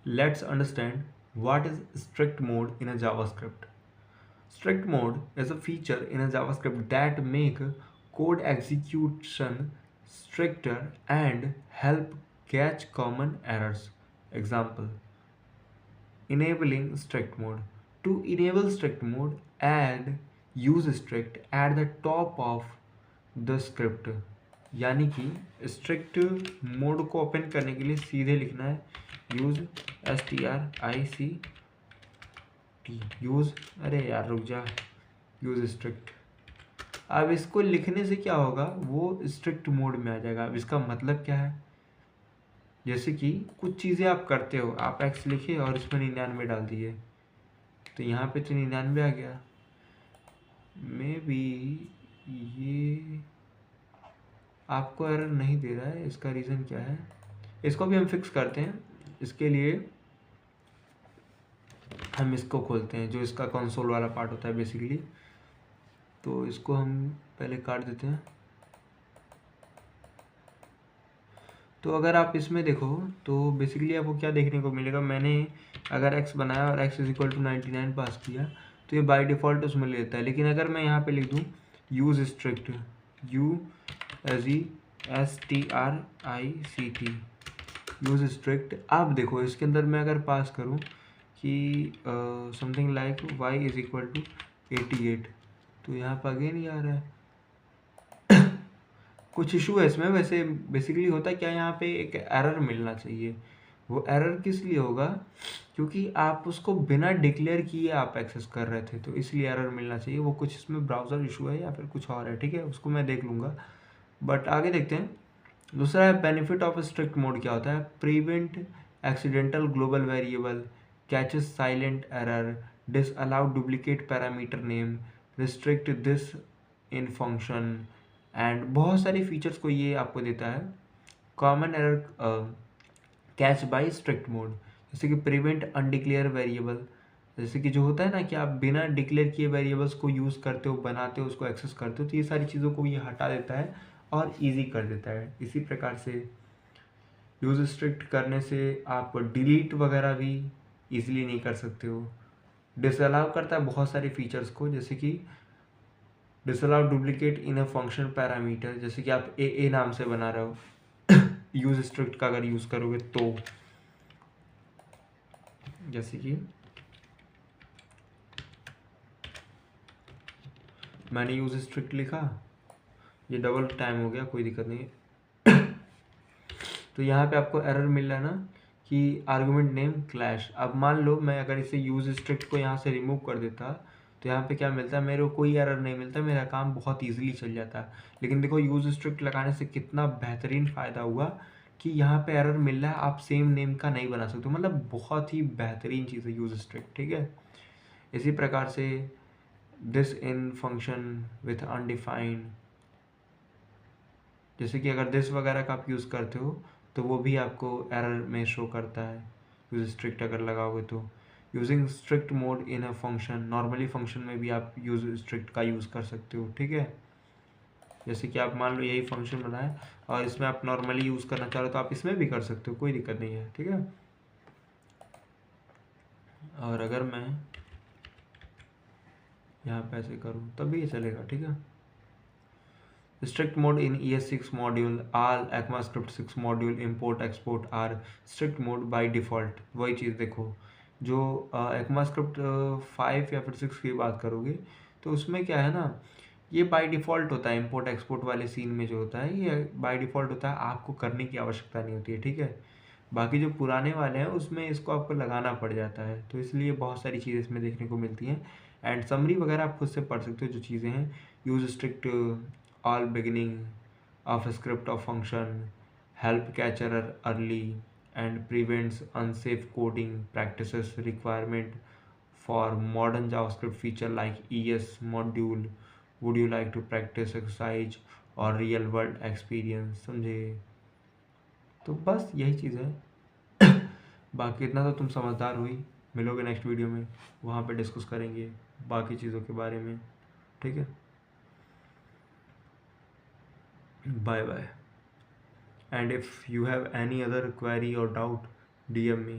Let's understand what is strict mode in a JavaScript. Strict mode is a feature in a JavaScript that make code execution stricter and help catch common errors. Example, enabling strict mode. To enable strict mode, add use strict at the top of the script, यानी कि strict mode को open करने के लिए सीधे लिखना है use STRICT use, अरे यार रुक जा, यूज स्ट्रिक्ट। अब इसको लिखने से क्या होगा, वो स्ट्रिक्ट मोड में आ जाएगा। अब इसका मतलब क्या है, जैसे कि कुछ चीज़ें आप करते हो, आप एक्स लिखे और इसमें 99 डाल दिए, तो यहाँ पे तो 99 आ गया। मे बी ये आपको एरर नहीं दे रहा है, इसका रीज़न क्या है, इसको भी हम फिक्स करते हैं। इसके लिए हम इसको खोलते हैं, जो इसका कंसोल वाला पार्ट होता है बेसिकली, तो इसको हम पहले काट देते हैं। तो अगर आप इसमें देखो तो बेसिकली आपको क्या देखने को मिलेगा, मैंने अगर x बनाया और x इज इक्वल टू 99 पास किया तो ये बाय डिफ़ॉल्ट उसमें लेता है। लेकिन अगर मैं यहाँ पे लिख दूँ use strict, USESTRICT use strict, आप देखो इसके अंदर मैं अगर पास करूँ कि something like y is equal to 88, तो यहाँ पर अगेन नहीं आ रहा है। कुछ इशू है इसमें। वैसे बेसिकली होता है क्या, यहाँ पे एक एरर मिलना चाहिए। वो एरर किस लिए होगा, क्योंकि आप उसको बिना डिक्लेयर किए आप एक्सेस कर रहे थे, तो इसलिए एरर मिलना चाहिए। वो कुछ इसमें ब्राउज़र इशू है या फिर कुछ और है, ठीक है, उसको मैं देख लूँगा। बट आगे देखते हैं। दूसरा है बेनिफिट ऑफ स्ट्रिक्ट मोड क्या होता है, prevent accidental global variable, catches silent error, disallow duplicate parameter name, restrict this in function, and बहुत सारी फीचर्स को ये आपको देता है। Common error catch by strict mode, जैसे कि प्रिवेंट अनडिक्लेयर वेरिएबल, जैसे कि जो होता है ना कि आप बिना डिक्लेयर किए वेरिएबल्स को यूज़ करते हो, बनाते हो, उसको एक्सेस करते हो, तो ये सारी चीज़ों को ये हटा देता है और इजी कर देता है। इसी प्रकार से यूज स्ट्रिक्ट करने से आप डिलीट वगैरह भी इजीली नहीं कर सकते हो। डिसअलाउ करता है बहुत सारे फीचर्स को, जैसे कि disallow duplicate in a function parameter, जैसे कि आप ए नाम से बना रहे हो यूज स्ट्रिक्ट का अगर यूज़ करोगे तो, जैसे कि मैंने यूज स्ट्रिक्ट लिखा, ये डबल टाइम हो गया, कोई दिक्कत नहीं है तो यहाँ पे आपको एरर मिल रहा है ना कि आर्गुमेंट नेम क्लैश। अब मान लो मैं अगर इसे यूज स्ट्रिक्ट को यहाँ से रिमूव कर देता, तो यहाँ पे क्या मिलता है, मेरे को कोई एरर नहीं मिलता, मेरा काम बहुत ईजिली चल जाता है। लेकिन देखो यूज स्ट्रिक्ट लगाने से कितना बेहतरीन फ़ायदा हुआ कि यहाँ पे एरर मिल रहा है, आप सेम नेम का नहीं बना सकते, मतलब बहुत ही बेहतरीन चीज़ है यूज स्ट्रिक्ट, ठीक है। इसी प्रकार से this in function with undefined, जैसे कि अगर दिस वगैरह का आप यूज़ करते हो तो वो भी आपको एरर में शो करता है यूज स्ट्रिक्ट अगर लगाओगे तो। Using strict mode in a function, normally function में भी आप यूज स्ट्रिक्ट का यूज़ कर सकते हो, ठीक है। जैसे कि आप मान लो यही फंक्शन बनाए और इसमें आप नॉर्मली यूज़ करना चाह रहे हो तो आप इसमें भी कर सकते हो, कोई दिक्कत नहीं है, ठीक है। और अगर मैं यहाँ पे ऐसे करूँ तब भी ये चलेगा, ठीक है। strict mode in ES6 module, all ECMAScript 6 module import export are strict mode by default। वही चीज़ देखो, जो ECMAScript 5 या फिर 6 की बात करोगे तो उसमें क्या है ना, ये बाय डिफ़ॉल्ट होता है। इंपोर्ट एक्सपोर्ट वाले सीन में जो होता है ये बाय डिफ़ॉल्ट होता है, आपको करने की आवश्यकता नहीं होती है, ठीक है। बाकी जो पुराने वाले हैं उसमें इसको आपको लगाना पड़ जाता है, तो इसलिए बहुत सारी चीज़ें इसमें देखने को मिलती हैं। एंड समरी वगैरह आप खुद से पढ़ सकते हो जो चीज़ें हैं। Use strict all beginning of a script of function, help catch error early, and prevents unsafe coding practices requirement for modern JavaScript feature like ES module। Would you like to practice exercise और real world experience, समझे। तो बस यही चीज़ है बाकी इतना तो तुम समझदार हुई। मिलोगे नेक्स्ट वीडियो में, वहाँ पे डिस्कस करेंगे बाकी चीज़ों के बारे में, ठीक है। Bye bye. And if you have any other query or doubt, DM me.